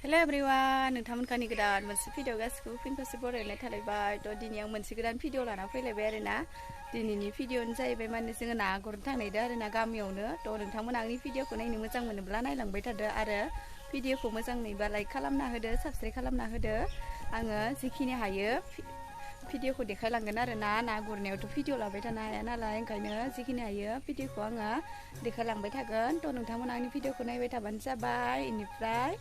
hello everyone नोंथांमोनखौनि गोदान मोनसे video गासिखौबो फिन खेबसे बरायनाय थालायबाय थ' दिनै आं मोनसे गोदान भिडिअ लाना फैलायबाय आरोना दिनैनि भिडिअआनो जाहैबाय माने जोङो ना गुरनो थांनायदो आरोना गामियावनो थ' नोंथांमोना आंनि भिडिअखौ नायनो मोजां मोनोब्ला नायलांबाय थादो आरो भिडिअखौ मोजां नुयोबा लाइक खालामना होदो साबस्क्राइब खालामना होदो आङो जिखिनि हायो भिडिअखौ देखायलांगोन आरोना ना गुरनायावथ' भिडिअ लाबाय थानो हाया नालाय ओंखायनो जिखिनि हायो भिडिअखौ आङो देखायलांबाय थागोन थ' नोंथांमोना आंनि भिडिअखौ नायबाय थाबानो जाबाय बेनिफ्राय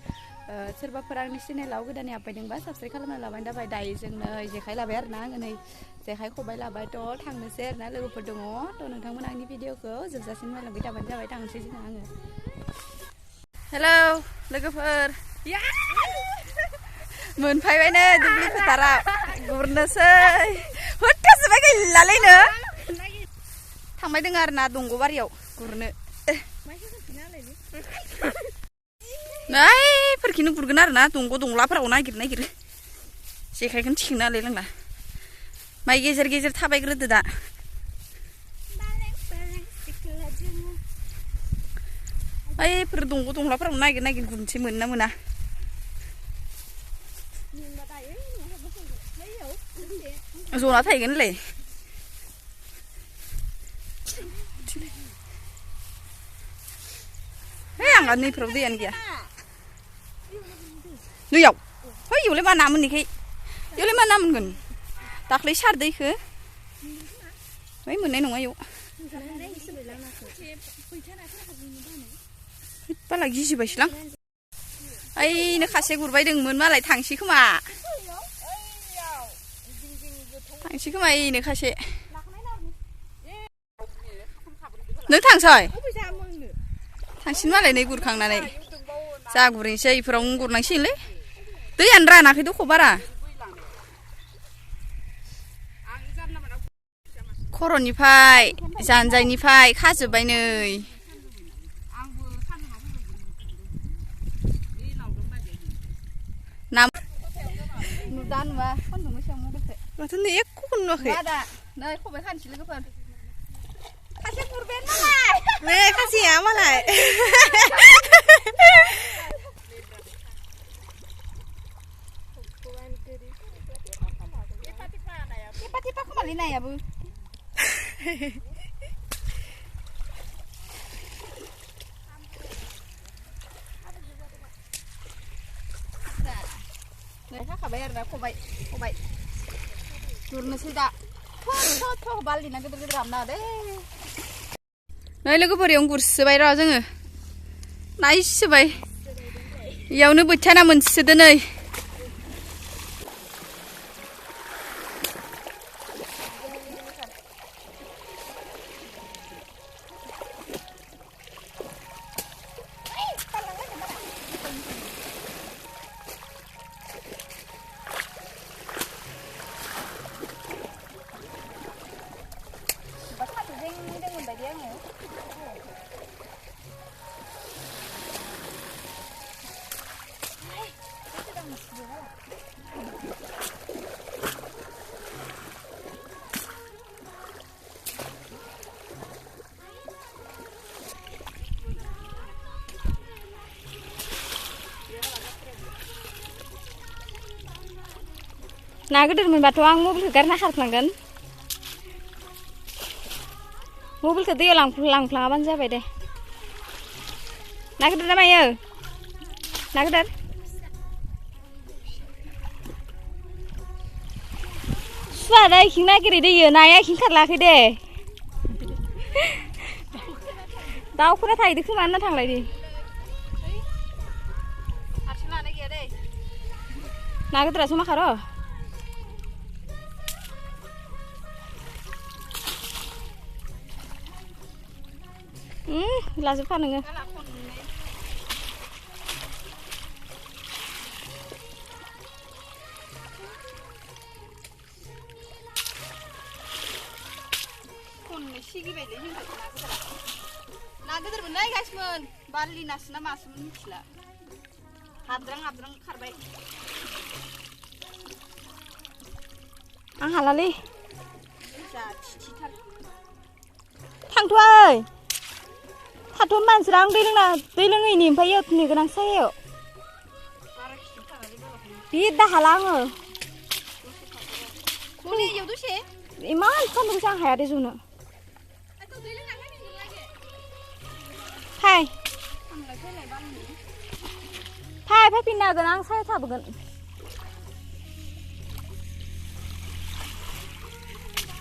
सोरबाफोर आंनि चेनेलाव गोदानै हाबफैदोंबा साबस्क्राइब खालामना लाबानो जाबाय दायो जोंनो जेखाइ लाबाय आरोना आङो नै जेखाइ खबाइ लाबाय थ' थांनोसै आरोना लोगोफोर दङ थ' नोंथांमोना आंनि भिडिअखौ जोबजासिम नायलांबाय थाबानो जाबाय थांनोसै जोंहा आङो हेलौ लोगोफोर मोनफैबायनो दुब्लि फोथाराव गुरनोसै होथाजोबबाय गैलालायनो थांबाय दङ आरोना दंग' बारियाव गुरनो फोरखिनो गुरगोन आरोना दंग' दंलाफोराव नागिर जेखाइखौनो थिखांना लाय लांला माइ गेजेर गेजेर थाबायग्रोदो दा ओइफोर दंग' दंलाफोराव नागिर गुरनोसै मोनो ना मोना जना थाहैगोनलै आंहा नैफोराव दैयानो गैया दैयाव है इयावलाय मा ना मोनैखाय इयावलाय मा ना मोनगोन दाख्लै सारदैखो है मोननाय नङा इयाव बाला गिजिबायसोलां ओइनो खासे गुरबाय दंमोन मालाय थांसै खोमा इनो खासे नों थांसै थांसिन मालाय नै गुरखांनानै जा गुरैसै इफोरावनो गुरनांसिगोनलै दैयानो रानाखै दख' बारा खर'निफ्राय जानजायनिफ्राय खाजोब्बाय नै ना नुदा नुवा सान्दुं गोसायाव मबाइलखौ माथो नै एख'खौनो नुवाखै नै खबाइ खानोसै लोगोफोर खासे गुरबायानो मालाय नै खासेया मालाय tepa खोमालै नायाबो नै हाखाबाय आरोना खबाइ गुरनोसै दा थ' बाल्टिना गिदिर हाबना दे नै लोगोफोर इयावनो गुरसोबाय र' जोङो नायसोबाय इयावनो बोथिया ना मोनसोदो नै ना गिदिर मोनबाथ' आं मबाइलखौ गारना खारफ्लांगोन मबाइलखौ दैयाव लांफ्लाङाबानो जाबाय दे ना गिदिर ना मायो ना गिदिर सुवा दा इखिं नागिरै दैयो नाया इखिं खारलाखै दे दाउफोरा थाहैदो खोमा होनना थांलायदो हारसिं लानाय गैया दे ना गिदिरासो मा खार' लाजोबखा नोङो ना गिदिर मोननाय गासिमोन बारलि नासो ना मासोमोन मिथिला हाबद्रां खारबाय आं हालालै थांथ'वा थाथ' मानसिरा आं दै लोङैनि ओमफ्राय नेगोन आं सायाव दा हाला आङो मुलि इयाव दसे इमान सान्दुं जां हाया दे जनो फाय फैफिननो हागोन आं साया थाबोगोन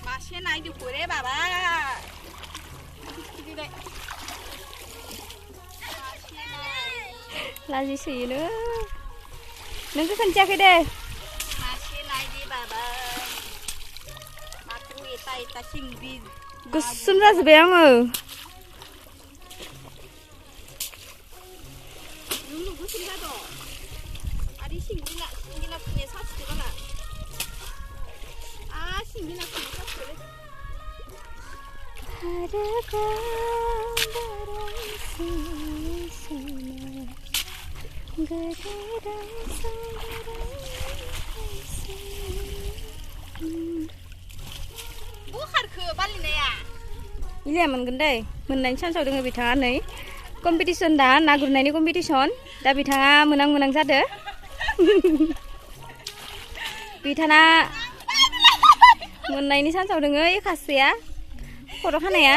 मासे नायदोखो रे बाबा लाजि सोयोनो नोंखौ खोन्थियाखै दे मासे नायदे बाबा माथ्र एता एता सिंगि गोसोम जाजोब्बाय आङो नों गोसोम जादो आरो सिंगिना खुने सासिदो बाला सिंगिना खुने सासिदो खारखो बालिनाया इलिया मोनगोन दै मोननायनि चान्सआव दोङो बिथाङा नै कम्पिटिसन दा ना गुरनायनि कम्पिटिसन दा बिथाङा मोनां जादो बिथाङा मोननायनि चान्सआव दोङो ए खासेया खर' खानाया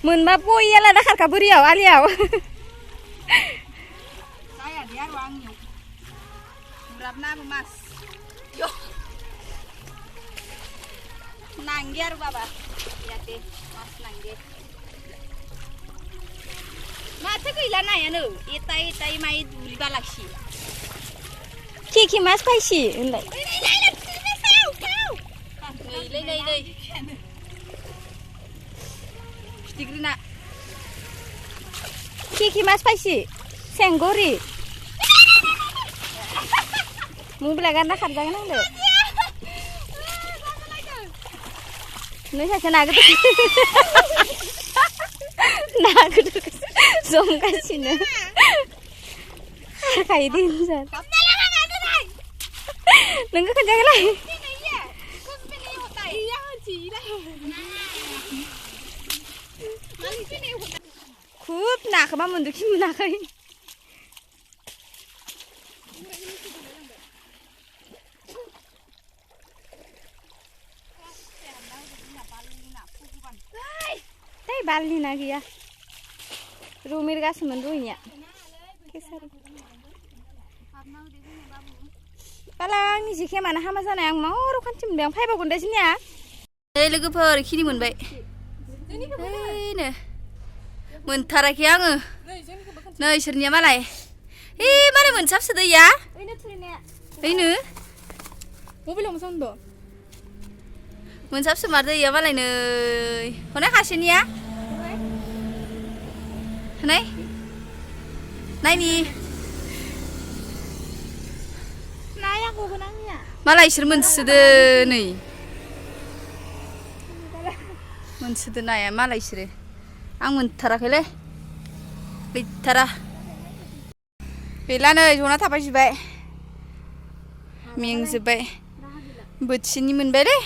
मोनबा बयया लाना खारखा बोरियाव आलियाव जाया दे आरो आंनियाव बुराबनाबो मास यो नांगे आरो बाबा याते मास नांगे माथो गैला नायानो एता एता माइ दुलि बालाखि खि मास फायसि होनलाय नै फिथिख्रिना खि मास फायसि सेंगरि मबाइला गारना खारजागोन आंदो नों सासे ना गिदिर जमगासिनो खारखायो देन्जार नोंखौ खोन्थागोनलाय खुब नाखौबा मोनदोखि मोनाखै बालनि ना गैया रुमिर गासोमोन रुइनिया बाला आंनि जेखाया मानो हामा जानाय आं मारो खान्थि मोनबाय आं फायबावगोन दे जोंनिया लोगोफोर खिनि मोनबाय मोनथाराखै आङो नै इसोरनिया मालाय मालाय मोनसाबसोदो या ओइनो मबाइलाव मोसांदो मोनसाबसोमारदो इया मालाय नै हनै खासेनिया हनै नायनि नाया गगोन आंनिया मालाय इसोर मोनसोदो नै मोनसोदो नाया मालाय इसोरो आं मोनथाराखैलै गैथारा गैला नै जना थाबायजोब्बाय मेंजोब्बाय बोथिसेनि मोनबाय दे